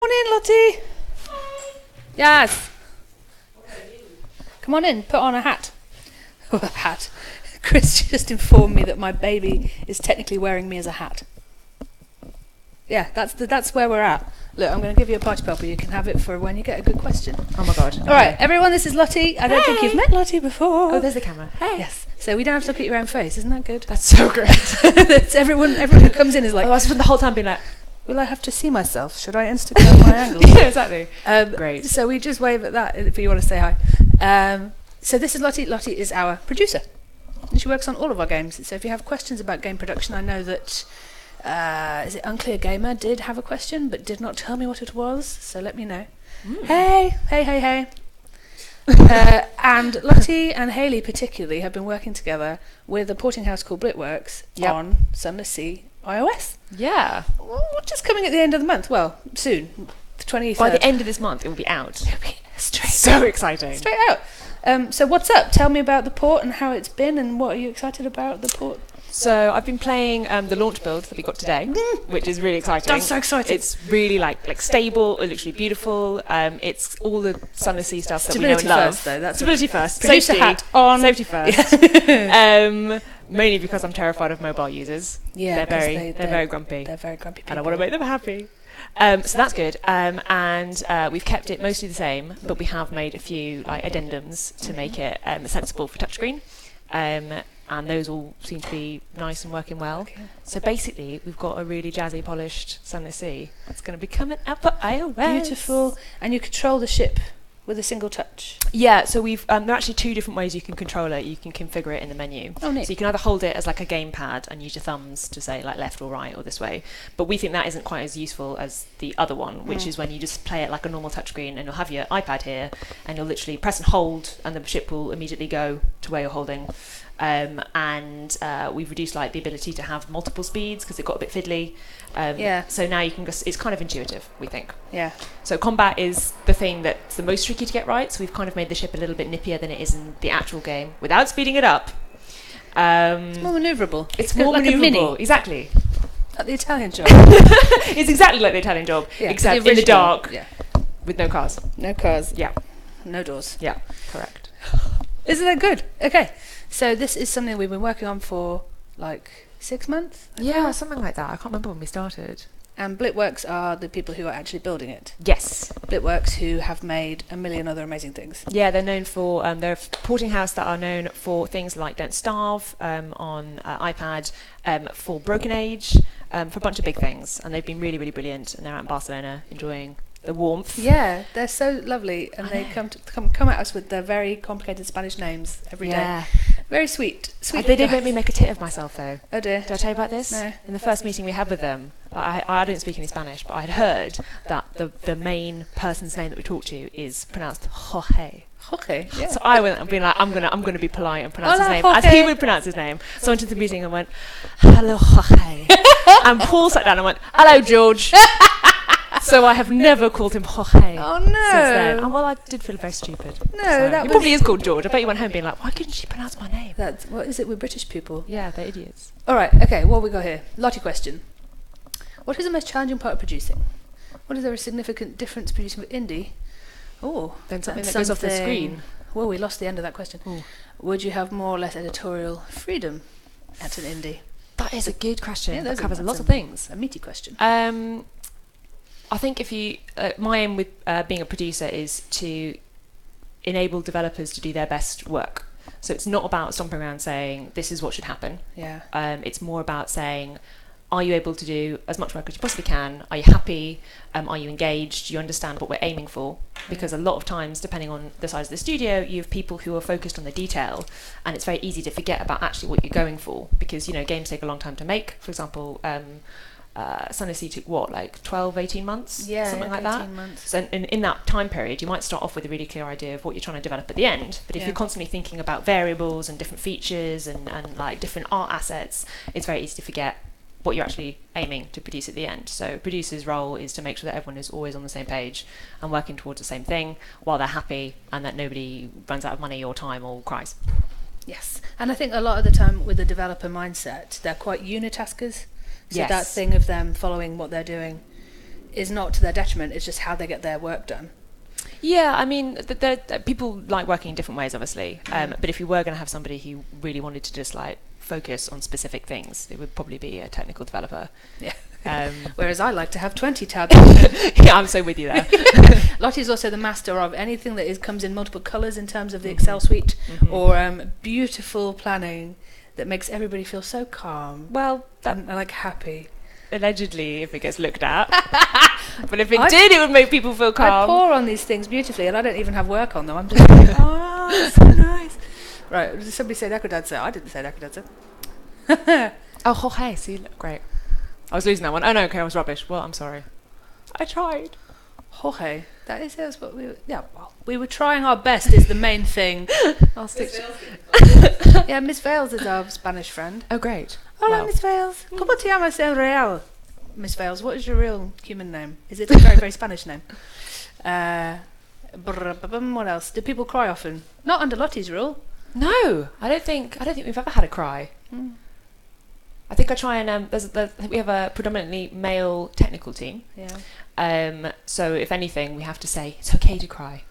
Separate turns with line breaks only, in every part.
Come on in, Lottie. Yes. Come on in, put on a hat. Oh, a hat. Chris just informed me that my baby is technically wearing me as a hat. Yeah, that's where we're at. Look, I'm going to give you a party popper. You can have it for when you get a good question.
Oh my god.
All right, everyone, this is Lottie. I don't think you've met Lottie before.
Oh, there's the camera. Hey.
Yes. So we don't have to look at your own face. Isn't that good?
That's so great.
That's everyone who comes in is like,
I was the whole time being like,
will I have to see myself? Should I Instagram my angles?
yeah, exactly. Great.
So we just wave at that if you want to say hi. So this is Lottie. Lottie is our producer. And she works on all of our games. So if you have questions about game production, I know that is it Unclear Gamer did have a question but did not tell me what it was. So let me know. Hey. And Lottie and Hayley particularly have been working together with a porting house called Blitworks on Sunless Sea iOS.
Yeah.
Which is coming at the end of the month. Well, soon. The 23rd.
By the end of this month, it will be out.
It'll be straight
So exciting.
Straight out. So what's up? Tell me about the port and how it's been and what are you excited about the port?
So I've been playing the launch build that we got today, which is really exciting.
I'm so excited.
It's really like stable, literally beautiful. It's all the Sunless Sea stuff that we know and love.
First, though. That's
Stability first.
Producer
Safety.
hat on.
Safety first. Mainly because I'm terrified of mobile users.
Yeah,
they're very grumpy.
They're very grumpy people.
And I want to make them happy. So that's good. And we've kept it mostly the same, but we have made a few like addendums to make it sensible for touchscreen. And those all seem to be nice and working well. Okay. So basically, we've got a really jazzy, polished Sunless Sea that's going to be coming out for iOS.
Beautiful. And you control the ship with a single touch.
Yeah, so we've there are actually two different ways you can control it. You can configure it in the menu.
Oh, neat.
So you can either hold it as like a gamepad and use your thumbs to say like left or right or this way. But we think that isn't quite as useful as the other one, which is when you just play it like a normal touchscreen and you'll have your iPad here and you'll literally press and hold and the ship will immediately go to where you're holding. We've reduced like the ability to have multiple speeds because it got a bit fiddly. So now you can just, it's kind of intuitive, we think.
Yeah.
So combat is the thing that's the most tricky to get right. So we've kind of made the ship a little bit nippier than it is in the actual game without speeding it up.
It's more manoeuvrable.
It's more
like
manoeuvrable.
A mini.
Exactly.
Like the Italian Job.
It's exactly like the Italian Job, except in the dark with no cars.
No cars.
Yeah.
No doors.
Yeah, correct.
Isn't that good? Okay. So this is something we've been working on for like 6 months?
Yeah, something like that. I can't remember when we started.
And Blitworks are the people who are actually building it.
Yes.
Blitworks, who have made a million other amazing things.
Yeah, they're known for, they're a porting house that are known for things like Don't Starve on iPad, for Broken Age, for a bunch of big things. And they've been really, really brilliant. And they're out in Barcelona enjoying the warmth.
Yeah, they're so lovely. And they come at us with their very complicated Spanish names every day. Very sweet.
They did make me make a tit of myself, though.
Oh dear.
Did I tell you about this?
No.
In the first meeting we had with them, I don't speak any Spanish, but I had heard that the main person's name that we talked to is pronounced Jorge.
Jorge. Yeah.
So I went and being like, I'm gonna be polite and pronounce
Hola,
his name
Jorge.
as he would pronounce his name. So I went to the meeting and went, hello, Jorge. And Paul sat down and went, hello, George. So I have never called him Jorge.
Oh no!
Since then. And well, I did feel very stupid.
No,
so
that
he probably is called George. I bet you went home being like, why couldn't she pronounce my name?
What is it with British people?
Yeah, they're idiots.
All right. Okay. What have we got here? Lottie question. What is the most challenging part of producing? What is there a significant difference producing with indie? Oh,
then something that goes off the screen.
Well, we lost the end of that question.
Ooh.
Would you have more or less editorial freedom at an indie?
That is a good question.
Yeah,
that covers a lot of
things. A meaty question.
I think if you, my aim with being a producer is to enable developers to do their best work. So it's not about stomping around saying this is what should happen.
Yeah.
It's more about saying, are you able to do as much work as you possibly can? Are you happy? Are you engaged? Do you understand what we're aiming for? Because a lot of times, depending on the size of the studio, you have people who are focused on the detail, and it's very easy to forget about actually what you're going for. Because games take a long time to make. For example. Sunless Sea took what, like 12, 18 months?
Yeah,
something like
18
that.
months.
So in that time period, you might start off with a really clear idea of what you're trying to develop at the end. But if you're constantly thinking about variables and different features and like different art assets, it's very easy to forget what you're actually aiming to produce at the end. So a producer's role is to make sure that everyone is always on the same page and working towards the same thing while they're happy and that nobody runs out of money or time or cries.
Yes. And I think a lot of the time with the developer mindset, they're quite unitaskers. So that thing of them following what they're doing is not to their detriment. It's just how they get their work done.
Yeah, I mean, people like working in different ways, obviously. But if you were going to have somebody who really wanted to just like focus on specific things, it would probably be a technical developer.
Yeah. Whereas I like to have 20 tabs.
Yeah, I'm so with you there.
Lottie's also the master of anything that comes in multiple colours in terms of the Excel suite, or beautiful planning that makes everybody feel so calm.
Well,
and like happy.
Allegedly, if it gets looked at. But if it did, it would make people feel calm.
I pour on these things beautifully, and I don't even have work on them. I'm just like, oh, it's so nice. Right, did somebody say Dakudadza? I didn't say Dakudadza.
Oh, Hooray, see, great. I was losing that one. Oh no, okay, I was rubbish. Well, I'm sorry. I tried.
Hooray. That's what we were, yeah, well, we were trying our best is the main thing. I'll stick to yeah, Miss Vales is our Spanish friend.
Oh, great.
Hola, Miss Vales. ¿Cómo te llamas en real? Miss Vales, what is your real human name? Is it a very, very Spanish name? What else? Do people cry often? Not under Lottie's rule.
No, I don't think we've ever had a cry. I think I try and we have a predominantly male technical team.
Yeah.
So if anything, we have to say it's okay to cry.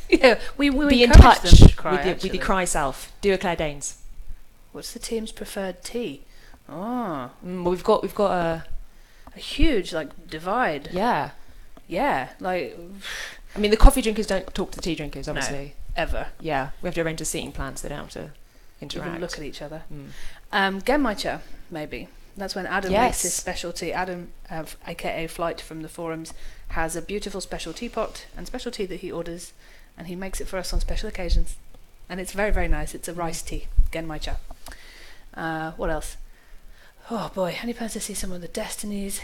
Yeah, we
be in
touch
with the cry self. Do a Claire Danes.
What's the team's preferred tea? Oh,
well, we've got a
huge like divide.
Yeah.
Yeah, like.
I mean, the coffee drinkers don't talk to the tea drinkers, obviously.
No, ever.
Yeah, we have to arrange a seating plan so they don't have to interact.
Even look at each other. Genmaicha, maybe. That's when Adam makes his specialty. Adam, aka Flight from the forums, has a beautiful special teapot and special tea that he orders, and he makes it for us on special occasions. And it's very, very nice. It's a rice tea, Genmaicha. What else? Oh boy, any plans to see some of the Destinies?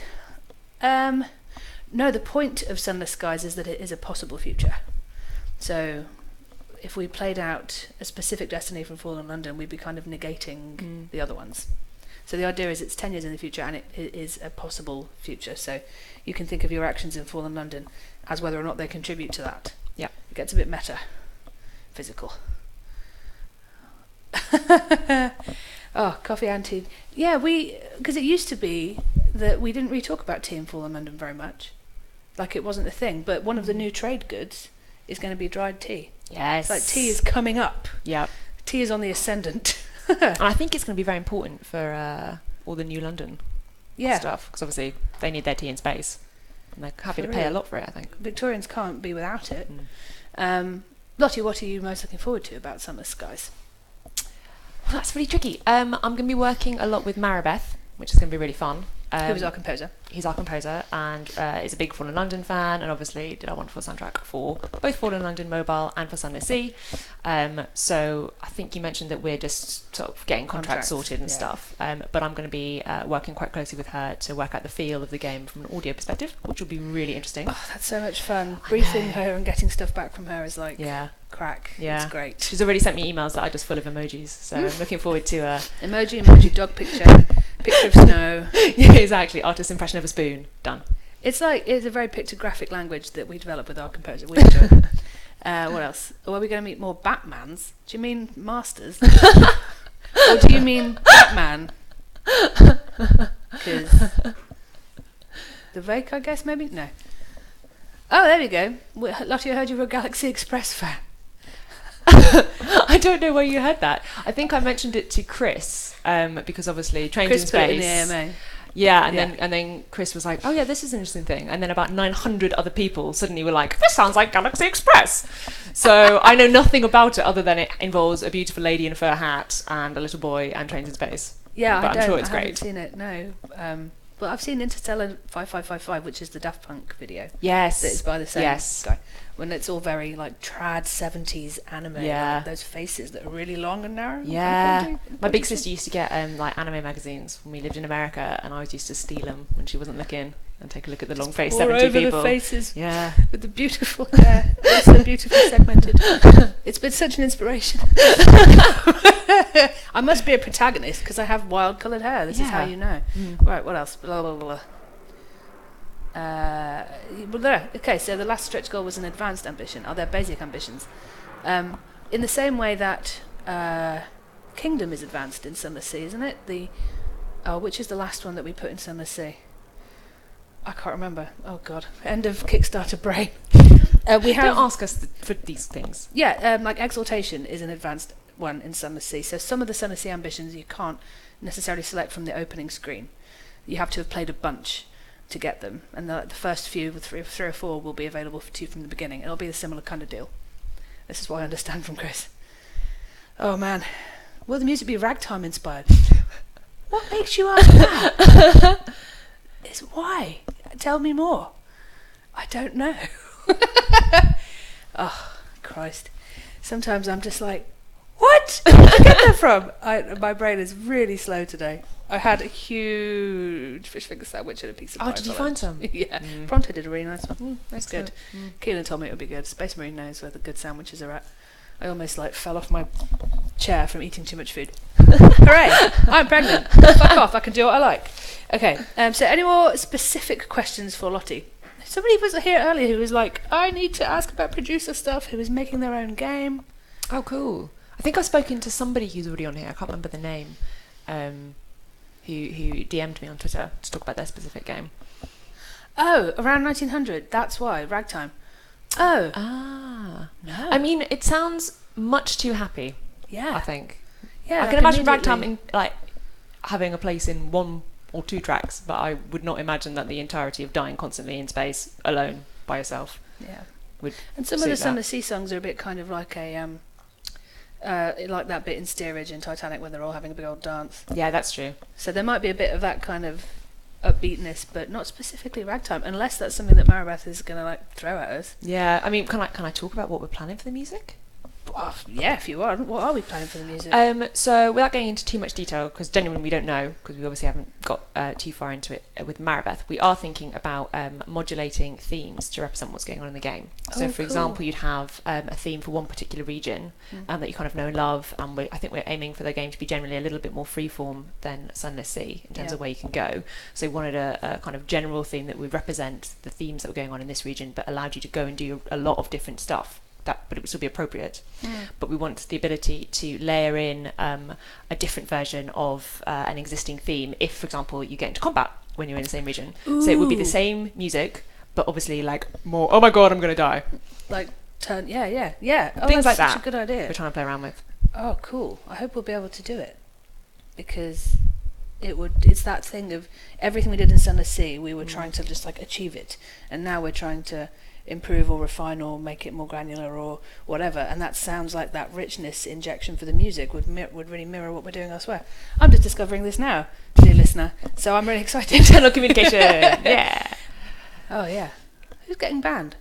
No, the point of Sunless Skies is that it is a possible future. So if we played out a specific Destiny from Fallen London, we'd be kind of negating the other ones. So the idea is it's 10 years in the future, and it is a possible future. So you can think of your actions in Fallen London as whether or not they contribute to that.
Yeah.
It gets a bit meta. Physical. Oh, coffee and tea. Yeah, because it used to be that we didn't really talk about tea in Fallen London very much. Like it wasn't a thing. But one of the new trade goods is going to be dried tea.
Yes.
It's like tea is coming up.
Yeah.
Tea is on the ascendant.
And I think it's going to be very important for all the new London stuff, because obviously they need their tea in space, and they're happy to pay a lot for it, I think.
Victorians can't be without it. Lottie, what are you most looking forward to about Sunless Skies?
Well, that's really tricky. I'm going to be working a lot with Maribeth, which is going to be really fun.
Who is our composer?
He's our composer, and is a big Fallen London fan, and obviously did our wonderful soundtrack for both Fallen London Mobile and for Sunless Sea. So I think you mentioned that we're just sort of getting contracts sorted and stuff. But I'm going to be working quite closely with her to work out the feel of the game from an audio perspective, which will be really interesting.
Oh, that's so much fun. Briefing her and getting stuff back from her is like crack.
Yeah.
It's great.
She's already sent me emails that are just full of emojis, so I'm looking forward to
emoji, dog picture, picture of snow.
Yeah, exactly. Artist's impression of a spoon. Done.
It's a very pictographic language that we develop with our composer. We enjoy it. What else? Are we going to meet more Batmans? Do you mean masters? Or do you mean Batman? Because the Vake, I guess, maybe? No. Oh, there we go. Lottie, I heard you were a Galaxy Express fan.
I don't know where you heard that. I think I mentioned it to Chris, because obviously Trains in Space.
Put it in the AMA.
Yeah, and then Chris was like, "Oh yeah, this is an interesting thing." And then about 900 other people suddenly were like, "This sounds like Galaxy Express." So I know nothing about it other than it involves a beautiful lady in a fur hat and a little boy and Trains in Space.
Yeah,
but I'm sure it's
I
great.
haven't seen it. No. Well, I've seen Interstellar 5555, which is the Daft Punk video.
Yes.
That is by the same guy. When it's all very like trad 70s anime.
Yeah.
Like those faces that are really long and narrow.
Yeah. My big sister used to get like anime magazines when we lived in America, and I always used to steal them when she wasn't looking and take a look at the long face 70
over
people.
The faces.
Yeah.
With the beautiful hair. It's so beautifully segmented. It's been such an inspiration. I must be a protagonist because I have wild coloured hair. This is how you know. Right, what else? Blah, blah, blah. Okay, so the last stretch goal was an advanced ambition. Are there basic ambitions? In the same way that Kingdom is advanced in Sunless Sea, isn't it? Which is the last one that we put in Sunless Sea? I can't remember. Oh god, end of Kickstarter brain. We have.
Don't ask us for these things.
Yeah, like Exaltation is an advanced one in Sunless Sea. So some of the Sunless Sea ambitions you can't necessarily select from the opening screen. You have to have played a bunch to get them, and the first few, with three or four, will be available to you from the beginning. It'll be a similar kind of deal. This is what I understand from Chris. Oh man, will the music be ragtime inspired? What makes you ask that? It's why? Tell me more. I don't know. Oh Christ! Sometimes I'm just like, what? Where did you get that from? My brain is really slow today. I had a huge fish finger sandwich and a piece of pie.
Oh, did you find some?
Yeah. Pronto did a really nice one.
That's
good.
Mm.
Keelan told me it would be good. Space Marine knows where the good sandwiches are at. I almost fell off my chair from eating too much food. Hooray! I'm pregnant. Fuck off. I can do what I like. Okay. So any more specific questions for Lottie? Somebody was here earlier who was like, I need to ask about producer stuff, who was making their own game.
Oh, cool. I think I've spoken to somebody who's already on here. I can't remember the name. Who DM'd me on Twitter to talk about their specific game.
Oh, around 1900. That's why. Ragtime. Oh.
Ah.
No.
I mean, it sounds much too happy.
Yeah.
I think.
Yeah.
I can imagine Ragtime in, having a place in 1 or 2 tracks, but I would not imagine that the entirety of dying constantly in space alone by yourself.
Yeah.
Would
and some of the Sunless Sea songs are a bit kind of like a like that bit in Steerage in Titanic where they're all having a big old dance.
Yeah, that's true.
So there might be a bit of that kind of upbeatness, but not specifically ragtime, unless that's something that Maribeth is going to throw at us.
Yeah, I mean, can I talk about what we're planning for the music?
Yeah, if you want. What are we planning for the music?
So without getting into too much detail, because genuinely we don't know, because we obviously haven't got too far into it with Maribeth, we are thinking about modulating themes to represent what's going on in the game. So for example, you'd have a theme for one particular region that you kind of know and love, and I think we're aiming for the game to be generally a little bit more freeform than Sunless Sea in terms of where you can go. So we wanted a kind of general theme that would represent the themes that were going on in this region, but allowed you to go and do a lot of different stuff. But it would still be appropriate. But we want the ability to layer in a different version of an existing theme if, for example, you get into combat when you're in the same region. Ooh. So it would be the same music, but obviously more, oh my god, I'm going to die.
Yeah. Oh,
things like that.
Such a good idea.
We're trying to play around with.
Oh, cool. I hope we'll be able to do it. Because it's that thing of everything we did in Sunless Sea, we were trying to just achieve it. And now we're trying to improve or refine or make it more granular or whatever, and that sounds like that richness injection for the music would really mirror what we're doing elsewhere. I'm just discovering this now, dear listener, so I'm really excited.
Internal communication. Yeah.
Oh yeah. Who's getting banned?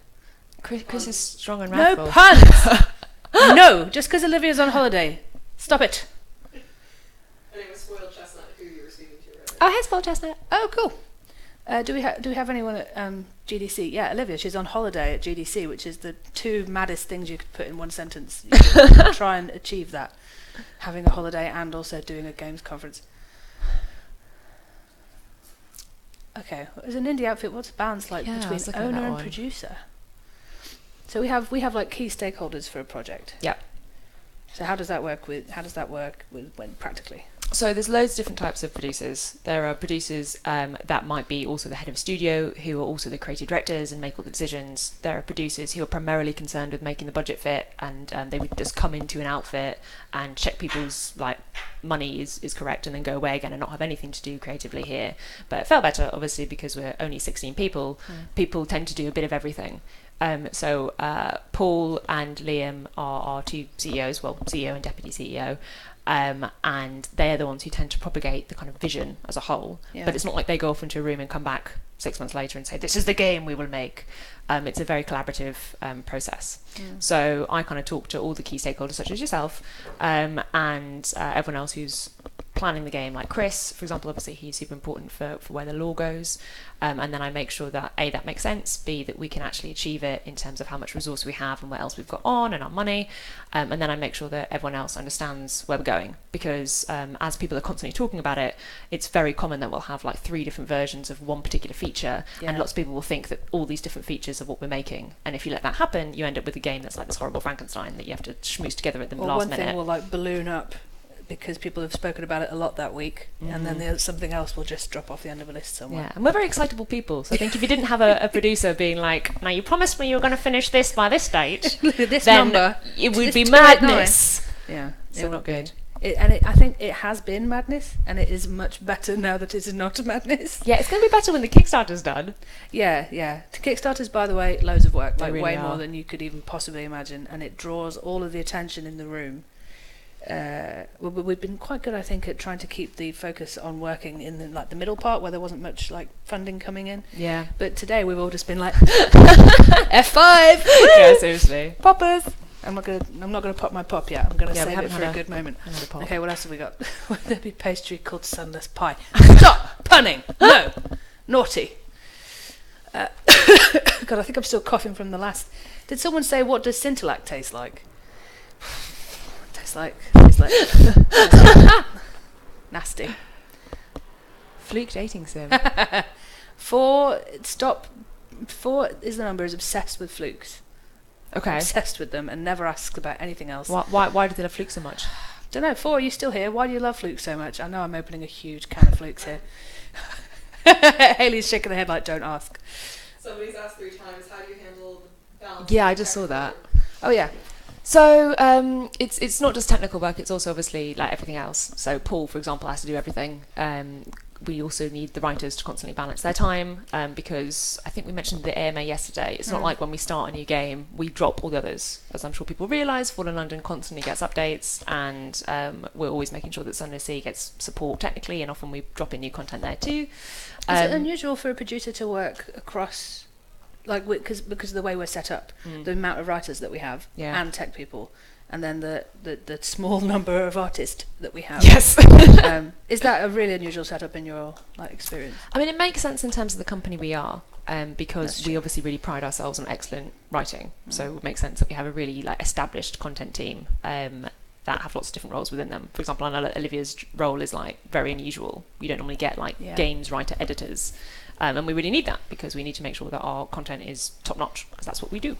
Chris is strong and wrathful.
No puns. No, just because Olivia's on holiday. Stop it.
And it was Spoiled Chestnut who you were speaking to, right?
Oh, hey, Spoiled Chestnut.
Oh, cool. Do we have anyone at GDC? Yeah, Olivia. She's on holiday at GDC, which is the 2 maddest things you could put in one sentence. You could try and achieve that, having a holiday and also doing a games conference. Okay, as an indie outfit, what's the balance between owner and producer? So we have key stakeholders for a project.
Yep.
So how does that work when practically?
So there's loads of different types of producers. There are producers that might be also the head of studio, who are also the creative directors and make all the decisions. There are producers who are primarily concerned with making the budget fit, and they would just come into an outfit and check people's money is correct and then go away again and not have anything to do creatively here. But at Failbetter, obviously, because we're only 16 people, people tend to do a bit of everything. So Paul and Liam are our 2 CEOs, well, CEO and deputy CEO. And they're the ones who tend to propagate the kind of vision as a whole. Yeah. But it's not like they go off into a room and come back 6 months later and say, this is the game we will make. It's a very collaborative process. So I kind of talk to all the key stakeholders, such as yourself, and everyone else who's planning the game, like Chris, for example. Obviously he's super important for where the lore goes, and then I make sure that A, that makes sense, B, that we can actually achieve it in terms of how much resource we have and what else we've got on and our money, and then I make sure that everyone else understands where we're going, because as people are constantly talking about it, it's very common that we'll have 3 different versions of one particular feature, and lots of people will think that all these different features are what we're making, and if you let that happen, you end up with a game that's like this horrible Frankenstein that you have to schmooze together at the last minute.
Or one thing will balloon up because people have spoken about it a lot that week, and then something else will just drop off the end of a list somewhere.
Yeah, and we're very excitable people, so I think if you didn't have a producer being like, now you promised me you were going to finish this by this date,
Look at this
then
number.
it would
It's
be
289.
madness.
Yeah,
So not good.
I think it has been madness, and it is much better now that it is not madness.
Yeah, it's going to be better when the Kickstarter's done.
Yeah. The Kickstarters, by the way, loads of work,
They
like
really
way
are.
more than you could even possibly imagine, and it draws all of the attention in the room. We've been quite good, I think, at trying to keep the focus on working in the middle part where there wasn't much like funding coming in.
Yeah.
But today we've all just been like F5.
Yeah, seriously.
Poppers. I'm not gonna pop my pop yet. I'm gonna
Yeah, we
save it
haven't
for
had
a good moment.
Another pop.
Okay, what else have we got? Will there be pastry called Sunless Pie? Stop punning. No, naughty. God, I think I'm still coughing from the last. Did someone say, what does Scintillac taste like? Tastes like nasty.
Fluke dating sim.
4 is the number, is obsessed with flukes.
Okay.
Obsessed with them and never asks about anything else.
Why do they love Fluke so much?
Don't know. 4, are you still here? Why do you love flukes so much? I know I'm opening a huge can of flukes here. Hayley's shaking her head like, don't ask.
Somebody's asked 3 times, how do you handle the balance?
Yeah, I just saw that.
Oh yeah.
So it's not just technical work, it's also obviously like everything else. So Paul, for example, has to do everything. We also need the writers to constantly balance their time, because I think we mentioned the AMA yesterday. It's not like when we start a new game, we drop all the others. As I'm sure people realise, Fallen London constantly gets updates, and we're always making sure that Sunless Sea gets support technically, and often we drop in new content there too.
Is it unusual for a producer to work across, like, because of the way we're set up, the amount of writers that we have, and tech people, and then the small number of artists that we have?
Yes.
Is that a really unusual setup in your experience?
I mean, it makes sense in terms of the company we are, because
That's
we
true.
obviously really pride ourselves on excellent writing. So it would make sense that we have a really established content team that have lots of different roles within them. For example, I know that Olivia's role is very unusual. You don't normally get games writer editors. And we really need that, because we need to make sure that our content is top notch, because that's what we do.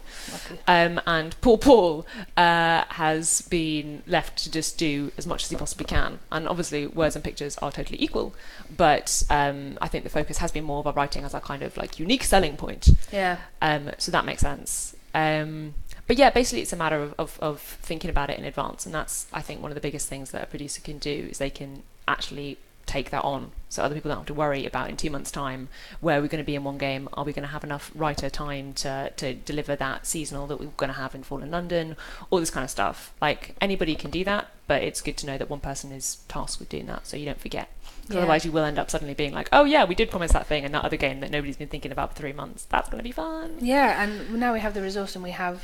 And Paul has been left to just do as much as he possibly can. And obviously words and pictures are totally equal, but I think the focus has been more of our writing as our kind of unique selling point.
Yeah.
So that makes sense. But yeah, basically it's a matter of thinking about it in advance, and that's, I think, one of the biggest things that a producer can do, is they can actually take that on, so other people don't have to worry about in 2 months' time where we're going to be in one game. Are we going to have enough writer time to deliver that seasonal that we're going to have in Fallen London? All this kind of stuff. Anybody can do that, but it's good to know that one person is tasked with doing that, so you don't forget. Otherwise you will end up suddenly being like, oh yeah, we did promise that thing, and that other game that nobody's been thinking about for 3 months, that's going to be fun.
Yeah, and now we have the resource, and we have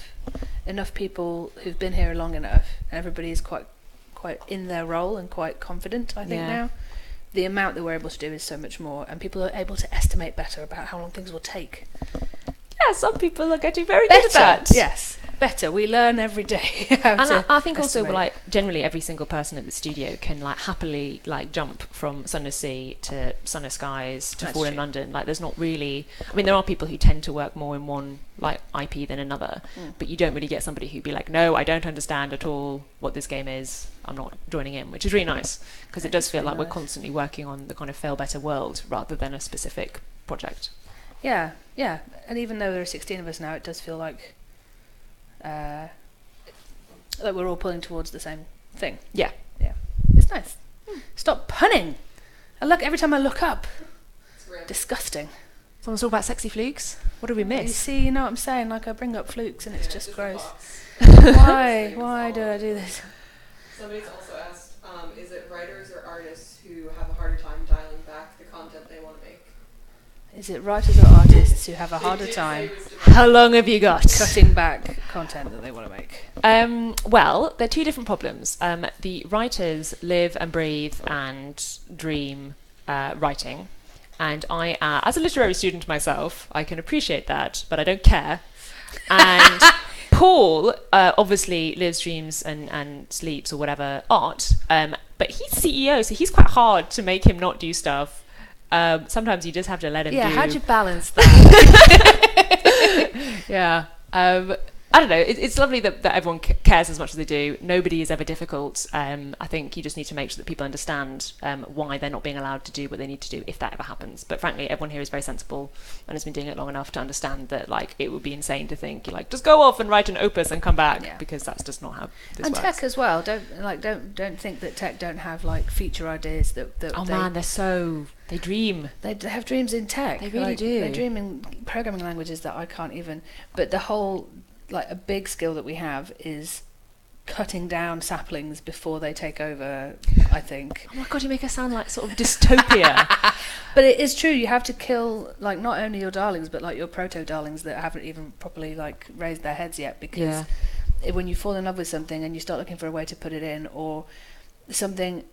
enough people who've been here long enough, and everybody is quite in their role and quite confident, I think, now. The amount that we're able to do is so much more, and people are able to estimate better about how long things will take.
Yeah, some people are getting very good at that.
Yes, better. We learn every day.
And I think also, generally every single person at the studio can happily jump from Sunless Sea to Sunless Skies to Fallen London. There's not really. I mean, there are people who tend to work more in one IP than another, but you don't really get somebody who'd be like, no, I don't understand at all what this game is. I'm not joining in, which is really nice, because it does feel like we're constantly working on the kind of Failbetter world rather than a specific project.
Yeah, and even though there are 16 of us now, it does feel like we're all pulling towards the same thing.
Yeah.
It's nice. Stop punning. Every time I look up. Disgusting.
Someone's talking about sexy flukes. What did we miss?
You see, you know what I'm saying? I bring up flukes and it's just gross. Why do I do this?
Somebody's also asked, is it writers or artists who have a harder time dialing back the content they want to make?
Is it writers or artists who have a harder time
How long have you got?
cutting back content that they want to make?
Well, they're two different problems. The writers live and breathe and dream writing, and I, as a literary student myself, I can appreciate that, but I don't care. And Paul obviously lives, dreams, and sleeps, or whatever, art, but he's CEO, so he's quite hard to make him not do stuff. Sometimes you just have to let him do.
Yeah, how'd you balance that?
Yeah. I don't know. It's lovely that everyone cares as much as they do. Nobody is ever difficult. I think you just need to make sure that people understand why they're not being allowed to do what they need to do if that ever happens. But frankly, everyone here is very sensible and has been doing it long enough to understand that like it would be insane to think like just go off and write an opus and come back, because that's just not how this
and
works.
tech as well. Don't think that tech don't have like feature ideas that
they dream.
They have dreams in tech.
They really do.
They dream in programming languages that I can't even. But the whole, like, a big skill that we have is cutting down saplings before they take over, I think.
Oh my god, you make us sound like sort of dystopia.
But it is true. You have to kill, like, not only your darlings, but like your proto-darlings that haven't even properly like raised their heads yet. Because when you fall in love with something and you start looking for a way to put it in, or something.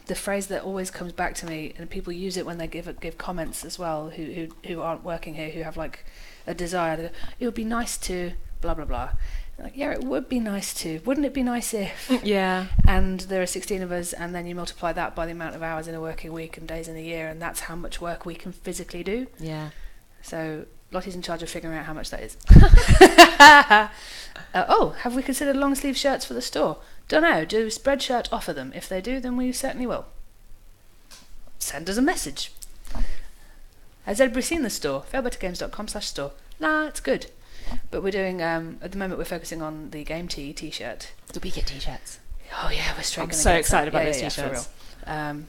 The phrase that always comes back to me, and people use it when they give comments as well, who aren't working here, who have like a desire. They go, it would be nice to blah blah blah. Like, yeah, it would be nice to. Wouldn't it be nice if?
Yeah.
And there are 16 of us, and then you multiply that by the amount of hours in a working week and days in a year, and that's how much work we can physically do.
Yeah.
So Lottie's in charge of figuring out how much that is. Have we considered long sleeve shirts for the store? Don't know. Do Spreadshirt offer them? If they do, then we certainly will. Send us a message. Has anybody seen the store? Failbettergames.com/store. Nah, it's good. But we're doing, at the moment we're focusing on the Game Tee t-shirt.
Do we get t-shirts?
Oh yeah, we're straight.
I'm so excited about those t-shirts.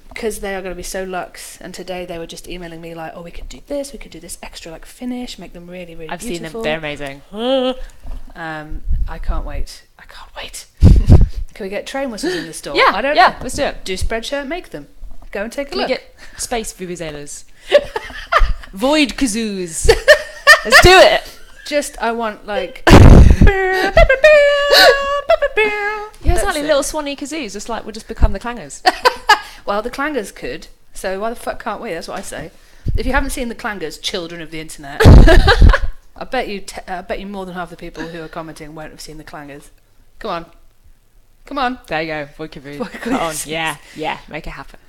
Because they are going to be so luxe, and today they were just emailing me like, oh, we could do this extra like finish, make them really, really beautiful.
I've seen them, they're amazing.
I can't wait. Can we get train whistles in the store?
Yeah,
I don't know.
Let's do it.
Do Spreadshirt make them? Go and take a look.
We get space vuvuzelas. Void kazoos. Let's do it.
Just, I want like...
Yeah, exactly. Little swanny kazoos. Just like, we'll just become the clangers.
Well, the clangers could. So why the fuck can't we? That's what I say. If you haven't seen the clangers, children of the internet, I bet you more than half the people who are commenting won't have seen the clangers. Come on.
There you go. Void kazoos. Come on. Yeah. Make it happen.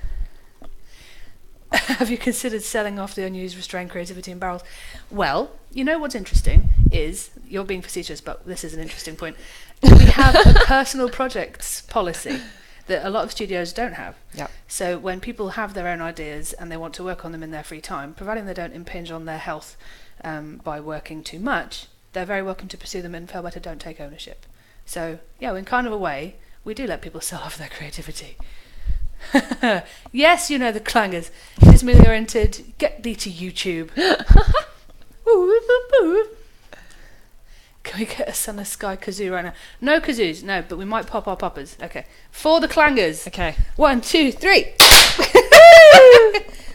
Have you considered selling off the unused restrained creativity in barrels? Well, you know what's interesting is, you're being facetious, but this is an interesting point. We have a personal projects policy that a lot of studios don't have.
Yep.
So when people have their own ideas and they want to work on them in their free time, providing they don't impinge on their health by working too much, they're very welcome to pursue them, and Failbetter don't take ownership. So, yeah, in kind of a way, we do let people sell off their creativity. Yes, you know the clangers. Dismelioriented, get thee to YouTube. Can we get a Sunless Sky kazoo right now? No kazoos, no, but we might pop our poppers. Okay. For the clangers.
Okay.
1, 2, 3.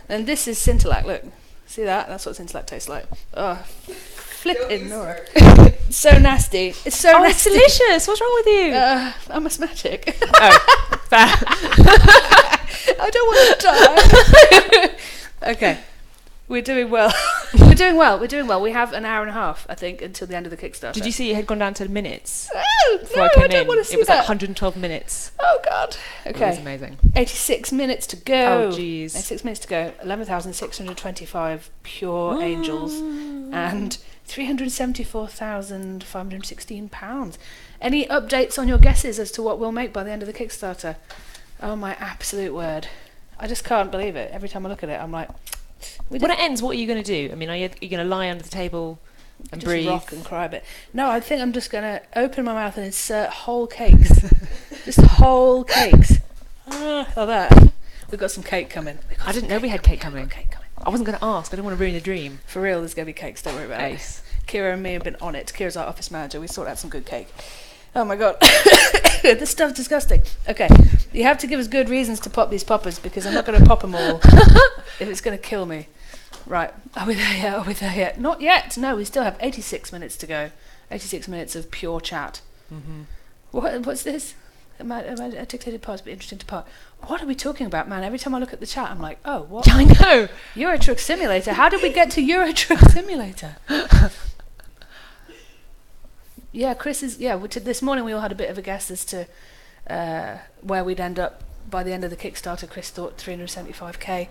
And this is Scintillac, look. See that? That's what Scintillac tastes like. Oh, flipping Nora. So nasty. It's so nasty.
It's delicious. What's wrong with you?
I'm asthmatic.
Oh, fair.
I don't want to die. Okay. We're doing well. We're doing well. We have an hour and a half, I think, until the end of the Kickstarter.
Did you see it had gone down to minutes?
Oh,
Before
no,
I came
I don't want to see
It was
that.
like 112 minutes.
Oh, God. Okay.
It was amazing.
86 minutes to go.
Oh, jeez.
86 minutes to go. 11,625 pure angels and £374,516. Any updates on your guesses as to what we'll make by the end of the Kickstarter? Oh, my absolute word. I just can't believe it. Every time I look at it, I'm like...
When it ends, what are you going to do? I mean, are you going to lie under the table and
just
breathe?
Rock and cry a bit. No, I think I'm just going to open my mouth and insert whole cakes. Just whole cakes. Like that. We've got some cake coming.
I didn't know we had cake coming.
Cake coming.
I wasn't going to ask. I didn't want to ruin the dream.
For real, there's going to be cakes. Don't worry about
Ace.
it. Kira and me have been on it. Kira's our office manager. We sorted out some good cake. Oh my god. This stuff's disgusting. Okay. You have to give us good reasons to pop these poppers, because I'm not going to pop them all if it's going to kill me. Right. Are we there yet? Not yet. No, we still have 86 minutes to go. 86 minutes of pure chat.
Mm-hmm.
What's this? A dictated part, but interesting to part. What are we talking about, man? Every time I look at the chat, I'm like, oh, what?
Yeah, I know.
Euro Truck Simulator. How did we get to Euro Truck Simulator? Yeah, Chris is... Yeah, this morning we all had a bit of a guess as to where we'd end up by the end of the Kickstarter. Chris thought 375k.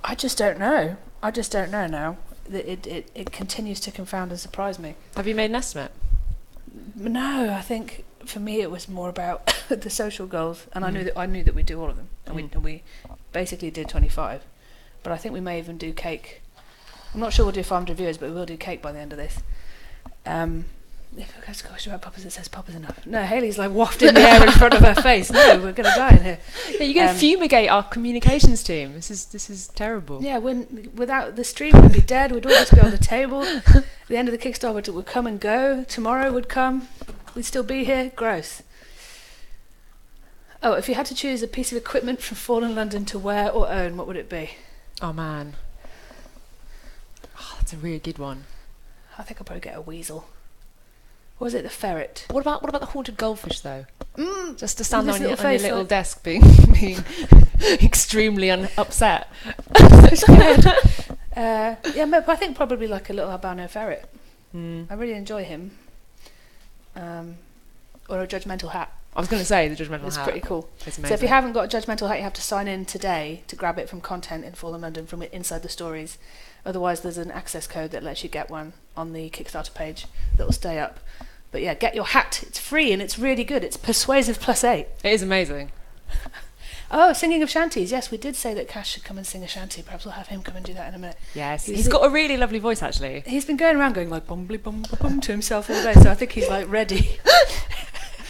I just don't know. Now. it continues to confound and surprise me.
Have you made an estimate?
No, I think for me it was more about the social goals, and I knew that we'd do all of them, and we basically did 25. But I think we may even do cake. I'm not sure we'll do farmed reviewers, but we will do cake by the end of this. If it goes to question about poppers, it says poppers enough. No, Hayley's like wafting the air in front of her face. No, we're going to die in here.
Yeah, you're going to fumigate our communications team. This is terrible.
Yeah, without the stream would be dead. We'd all just be on the table. The end of the Kickstarter would come and go. Tomorrow would come. We'd still be here. Gross. Oh, if you had to choose a piece of equipment from Fallen London to wear or own, what would it be?
Oh man, that's a really good one.
I think I'll probably get a weasel. Or was it the ferret?
What about the haunted goldfish though? Just to stand on your little
like
desk being extremely upset.
Yeah, but I think probably like a little albino ferret. I really enjoy him. Or a judgmental hat.
I was going to say the judgmental hat.
It's pretty cool.
It's amazing.
So if you haven't got a judgmental hat, you have to sign in today to grab it from content in Fallen London from inside the stories. Otherwise, there's an access code that lets you get one on the Kickstarter page that will stay up. But yeah, get your hat. It's free and it's really good. It's persuasive +8.
It is amazing.
Oh, singing of shanties. Yes, we did say that Cash should come and sing a shanty. Perhaps we'll have him come and do that in a minute.
Yes, he's got a really lovely voice actually.
He's been going around going like bumbly bum bum to himself all day, so I think he's like ready.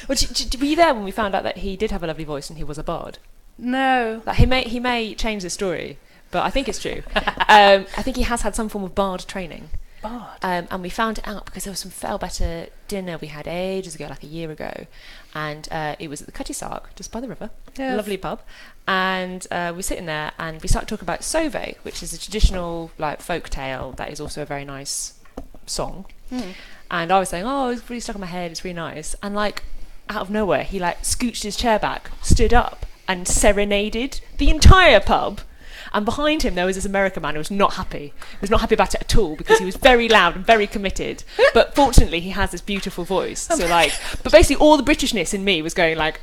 Well, were you there when we found out that he did have a lovely voice and he was a bard?
No.
Like he may change the story, but I think it's true. I think he has had some form of bard training.
Bard?
And we found it out because there was some Failbetter dinner we had ages ago, like a year ago, and it was at the Cutty Sark, just by the river, lovely pub, and we were sitting there and we started talking about Sauve, which is a traditional like folk tale that is also a very nice song. And I was saying, oh, it's really stuck in my head, it's really nice, and like out of nowhere he like scooched his chair back, stood up and serenaded the entire pub. And behind him there was this American man who was not happy. He was not happy about it at all because he was very loud and very committed. But fortunately he has this beautiful voice. So like, but basically all the Britishness in me was going like,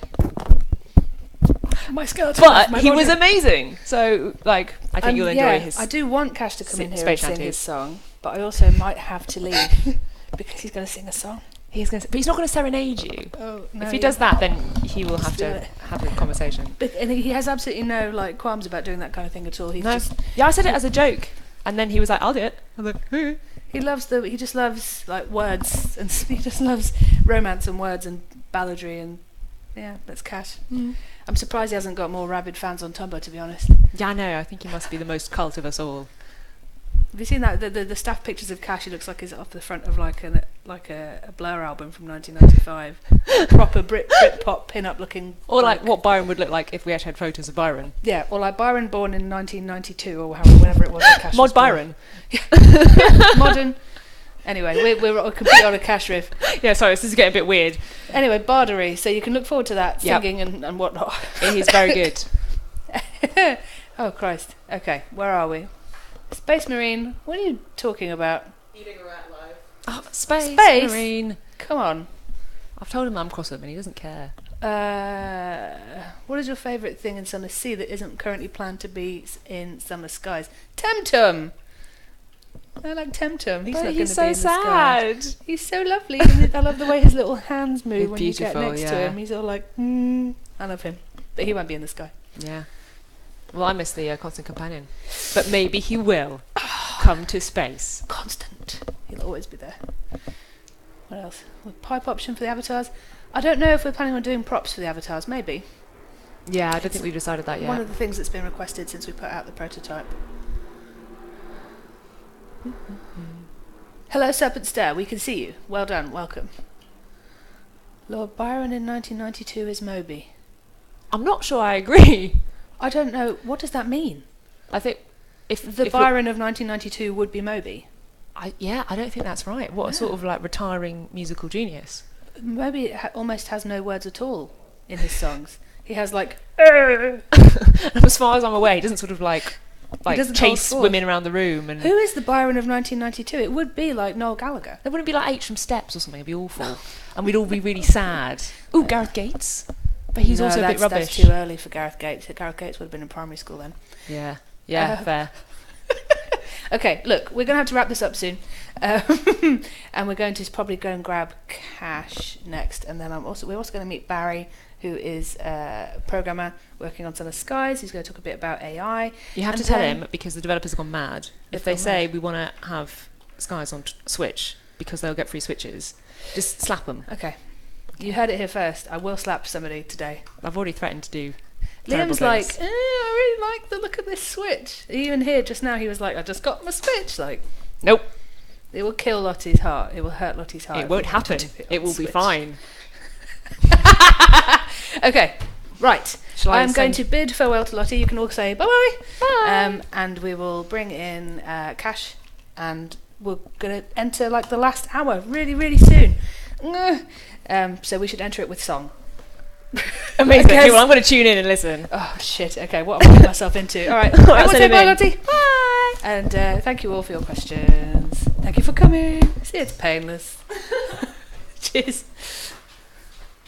my skeleton.
But
my
he
body.
was amazing. So like, I think you'll enjoy his.
I do want Cash to come in here and
space
sing
shanties.
his song, but I also might have to leave because he's going to sing a song.
But he's not going to serenade you.
Oh, no,
if he does that, then he will have to have a conversation.
And he has absolutely no like qualms about doing that kind of thing at all. He's just
I said it as a joke, and then he was like, "I'll do it." I was like, "Okay."
he just loves like words, and he just loves romance and words and balladry, and yeah, that's Cash. I'm surprised he hasn't got more rabid fans on Tumblr, to be honest.
Yeah, I know. I think he must be the most cult of us all.
Have you seen that the staff pictures of Cash? He looks like he's off the front of like a Blur album from 1995, proper Britpop pin-up looking.
Or like what Byron would look like if we actually had photos of Byron.
Yeah, or like Byron born in 1992 or whenever it was. That Cash was
Mod Byron.
Modern. Anyway, we're completely on a Cash riff.
Yeah, sorry, this is getting a bit weird.
Anyway, bardery. So you can look forward to that singing and whatnot.
It is very good.
Oh Christ. Okay, where are we? Space Marine, what are you talking about?
Eating a rat live.
Oh, Space Marine.
Come on.
I've told him I'm cross with him and he doesn't care.
What is your favourite thing in Sunless Sea that isn't currently planned to be in Sunless Skies? Temtum! I like Temtum.
He's so sad.
He's so lovely. And I love the way his little hands move when you get next to him. He's all like, I love him. But he won't be in the sky.
Yeah. Well, I miss the constant companion. But maybe he will come to space.
Constant. He'll always be there. What else? Pipe option for the avatars? I don't know if we're planning on doing props for the avatars. Maybe.
Yeah, I don't think we've decided that yet.
One of the things that's been requested since we put out the prototype. Hello, Serpent Stare. We can see you. Well done. Welcome. Lord Byron in 1992 is Moby.
I'm not sure I agree.
I don't know. What does that mean?
I think if
Byron of 1992 would be Moby.
I don't think that's right. What a sort of like retiring musical genius.
Moby almost has no words at all in his songs. He has like.
As far as I'm aware, he doesn't sort of like chase women around the room. And
who is the Byron of 1992? It would be like Noel Gallagher.
There wouldn't be like H from Steps or something. It'd be awful, and we'd all be really sad. Ooh, Gareth Gates. But he's also a bit rubbish.
That's too early for Gareth Gates. Gareth Gates would have been in primary school then.
Yeah, fair.
Okay, look, we're going to have to wrap this up soon. And we're going to probably go and grab Cash next. And then we're also going to meet Barry, who is a programmer working on Sunless Skies. He's going to talk a bit about AI.
You have to tell him, because the developers have gone mad. If they say we want to have Skies on Switch because they'll get free Switches, just slap them.
Okay. You heard it here first. I will slap somebody today.
I've already threatened to do.
Liam's like, I really like the look of this Switch. Even here just now, he was like, I just got my Switch. Like,
nope.
It will kill Lottie's heart. It will hurt Lottie's heart.
It won't happen. It will be fine.
Okay, right. I'm going to bid farewell to Lottie. You can all say bye-bye.
Bye.
And we will bring in Cash, and we're going to enter like the last hour really, really soon. So we should enter it with song.
Amazing. Okay, well, I'm going to tune in and listen.
Oh, shit. Okay, what am I getting myself into? All right. I want to say bye, Lottie.
Bye.
And thank you all for your questions. Thank you for coming. See, it's painless. Cheers.